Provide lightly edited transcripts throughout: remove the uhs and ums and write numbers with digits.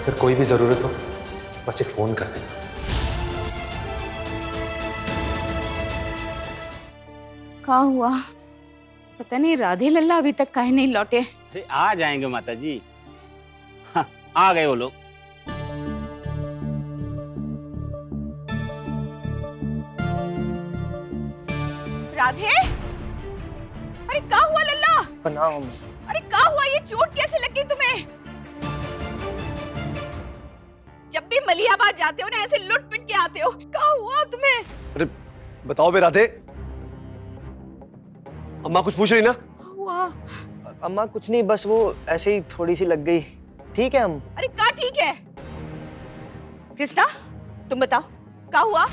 अगर कोई भी जरूरत हो बस एक फोन कर देना। क्या हुआ? पता नहीं राधे लल्ला अभी तक काहे नहीं लौटे। अरे आ जाएंगे माता जी। हाँ, आ गए वो लोग। राधे, अरे क्या हुआ लल्ला? प्रणाम। अरे क्या हुआ? ये चोट कैसे लगी तुम्हें? जब भी मलियाबाद जाते हो ना ऐसे लुट पिट के आते हो। क्या हुआ तुम्हें? अरे बताओ बे राधे, अम्मा कुछ पूछ रही ना? क्या हुआ? अम्मा कुछ नहीं, बस वो ऐसे ही थोड़ी सी लग गई। ठीक है हम। अरे क्या ठीक है? कृष्णा तुम बताओ क्या हुआ?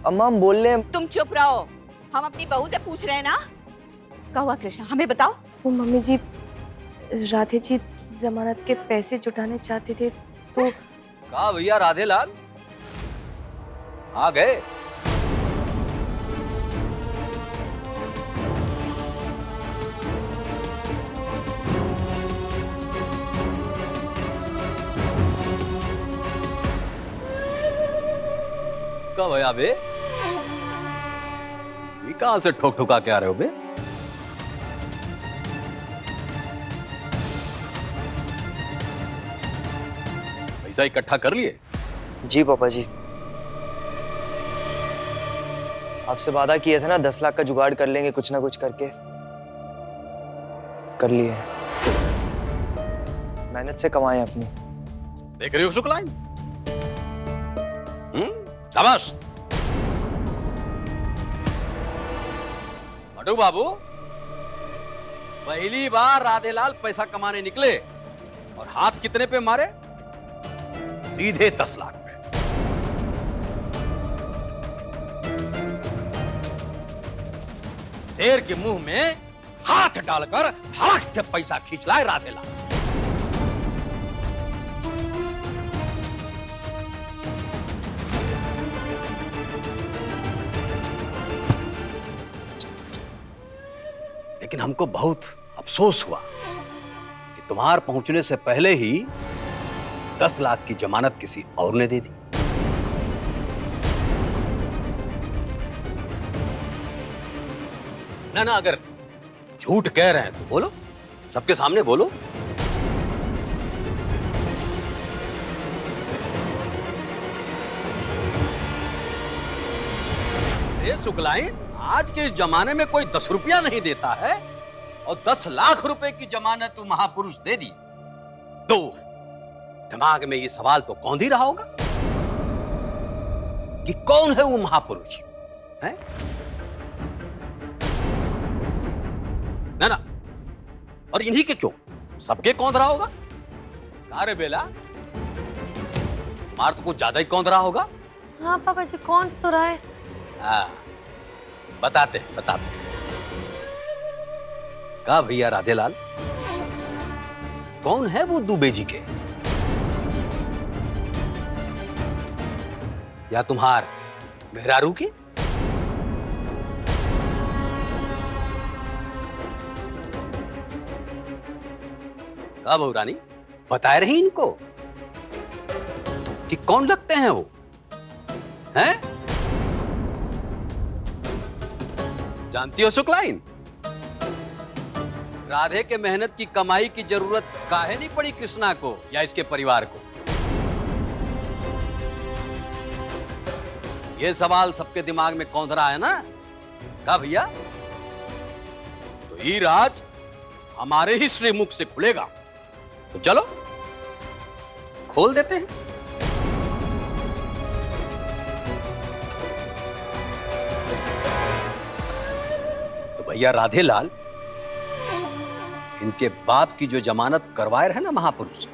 अम्मा हम बोल रहे हैं। तुम चुप रहो, हम अपनी बहू से पूछ रहे हैं ना। क्या हुआ कृष्णा, हमें बताओ। वो मम्मी जी, राधे जी जमानत के पैसे जुटाने चाहते थे तो। कहा भैया राधे लाल आ गए? कब भैया बे? ये कहां से ठोक ठुका के आ रहे हो बे? पैसा इकट्ठा कर लिए? जी पापा जी, आपसे वादा किए थे ना 10 लाख का जुगाड़ कर लेंगे कुछ ना कुछ करके। कर लिए, मेहनत से कमाए अपनी। देख रही हो शुक्लाइन? शाबाश। मटू बाबू, पहली बार राधेलाल पैसा कमाने निकले और हाथ कितने पे मारे? सीधे 10 लाख पे। शेर के मुंह में हाथ डालकर हाथ से पैसा खींच लाए राधेलाल। लेकिन हमको बहुत अफसोस हुआ कि तुम्हार पहुंचने से पहले ही 10 लाख की जमानत किसी और ने दे दी। ना अगर झूठ कह रहे हैं तो बोलो, सबके सामने बोलो। ये शुक्लाइन, आज के इस जमाने में कोई 10 रुपया नहीं देता है और 10 लाख रुपए की जमानत तू महापुरुष दे दी तो दिमाग में ये सवाल तो कौन ही रहा होगा कि कौन है वो महापुरुष है? ना और इन्हीं के क्यों, सबके कौन रहा होगा? अरे बेला, मार तो कुछ ज्यादा ही कौन रहा होगा। हाँ पापा जी, कौन तो रहा है? हाँ, बताते का भैया राधेलाल, कौन है वो दुबे जी के? या तुम्हार मेहरारू की? का बहू रानी, बताए रही इनको कि कौन लगते हैं वो हैं? जानती हो शुक्लाइन, राधे के मेहनत की कमाई की जरूरत काहे नहीं पड़ी कृष्णा को या इसके परिवार को? यह सवाल सबके दिमाग में कौंध रहा है ना? का भैया, तो ये राज हमारे ही श्रीमुख से खुलेगा, तो चलो खोल देते हैं। तो भैया राधेलाल, इनके बाप की जो जमानत करवाए रहे ना महापुरुष,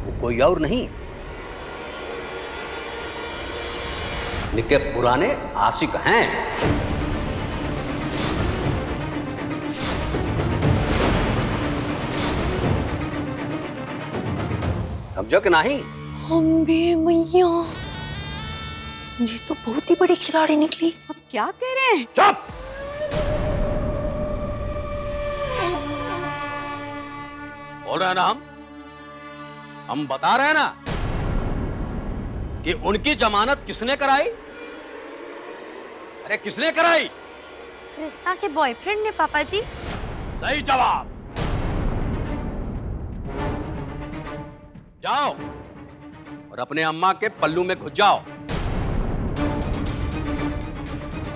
वो कोई और नहीं, इनके पुराने आशिक हैं। समझो कि नहीं? अम्बे मैया, ये तो बहुत ही बड़ी खिलाड़ी निकली। अब क्या कह रहे हैं? चुप! बोल रहे हैं ना हम हम बता रहे हैं ना कि उनकी जमानत किसने कराई? अरे किसने कराई? कृष्णा के बॉयफ्रेंड ने पापा जी। सही जवाब। जाओ और अपने अम्मा के पल्लू में घुस जाओ,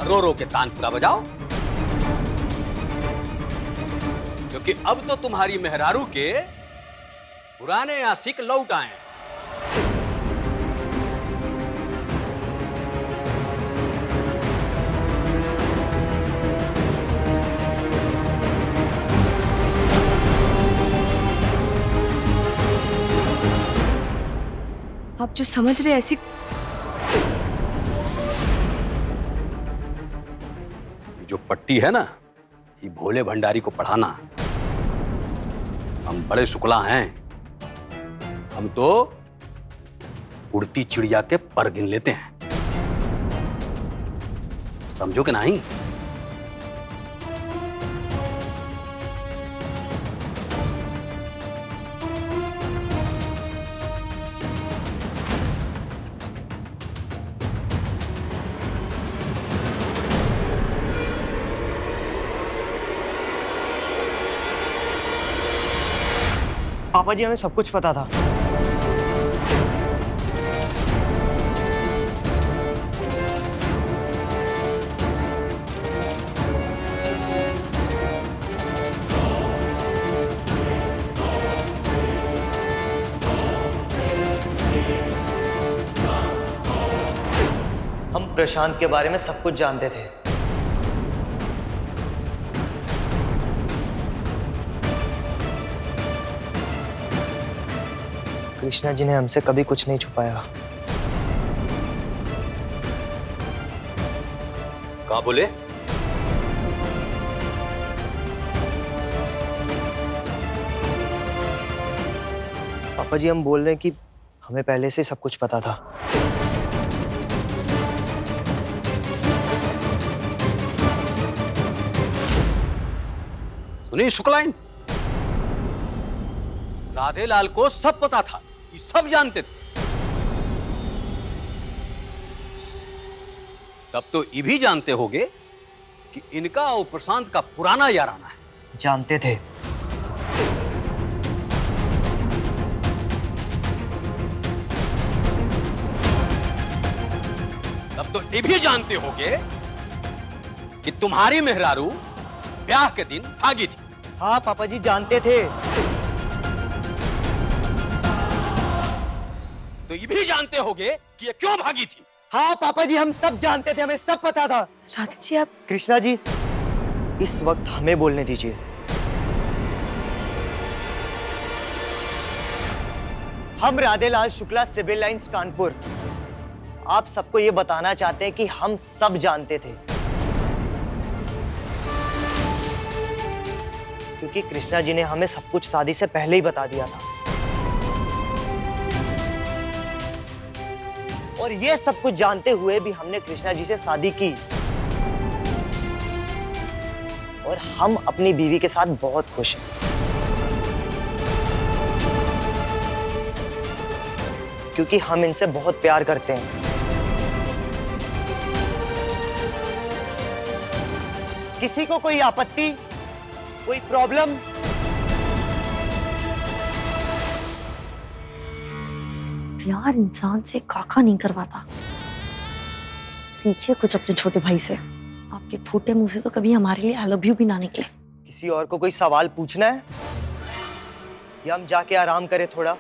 रो रो के तानपुरा बजाओ, क्योंकि अब तो तुम्हारी मेहरारू के पुराने आशिक लौट आए हैं। आप जो समझ रहे ऐसी जो पट्टी है ना, ये भोले भंडारी को पढ़ाना। हम बड़े शुक्ला हैं, हम तो उड़ती चिड़िया के पर गिन लेते हैं, समझो कि नहीं? पापा जी हमें सब कुछ पता था। हम प्रशांत के बारे में सब कुछ जानते थे। कृष्णा जी ने हमसे कभी कुछ नहीं छुपाया। क्या बोले? पापा जी हम बोल रहे हैं कि हमें पहले से सब कुछ पता था। सुनिए शुक्लाइन, राधे लाल को सब पता था, ये सब जानते थे। तब तो ये भी जानते होगे कि इनका और प्रशांत का पुराना याराना है। जानते थे। तब तो ये भी जानते होगे कि तुम्हारी मेहरारू ब्याह के दिन भागी थी। हाँ पापा जी जानते थे। तो ये भी जानते होगे कि ये क्यों भागी थी। हाँ पापा जी हम सब जानते थे, हमें सब पता था। राधे जी आप कृष्णा जी इस वक्त हमें बोलने दीजिए। हम राधेलाल शुक्ला सिविल लाइंस कानपुर आप सबको ये बताना चाहते हैं कि हम सब जानते थे, क्योंकि कृष्णा जी ने हमें सब कुछ शादी से पहले ही बता दिया था। और ये सब कुछ जानते हुए भी हमने कृष्णा जी से शादी की और हम अपनी बीवी के साथ बहुत खुश हैं, क्योंकि हम इनसे बहुत प्यार करते हैं। किसी को कोई आपत्ति, कोई प्रॉब्लम? प्यार इंसान से काका नहीं करवाता, सीखिए कुछ अपने छोटे भाई से। आपके फूटे मुंह से तो कभी हमारे लिए आई लव यू भी ना निकले। किसी और को कोई सवाल पूछना है या हम जाके आराम करें थोड़ा?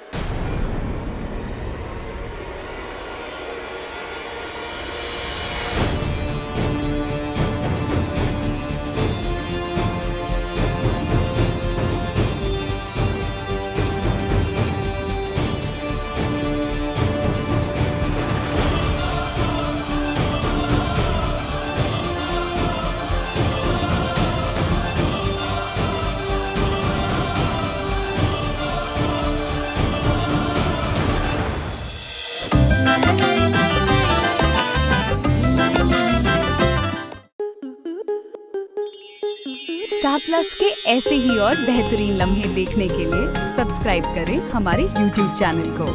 स्टार प्लस के ऐसे ही और बेहतरीन लम्हे देखने के लिए सब्सक्राइब करें हमारे YouTube चैनल को।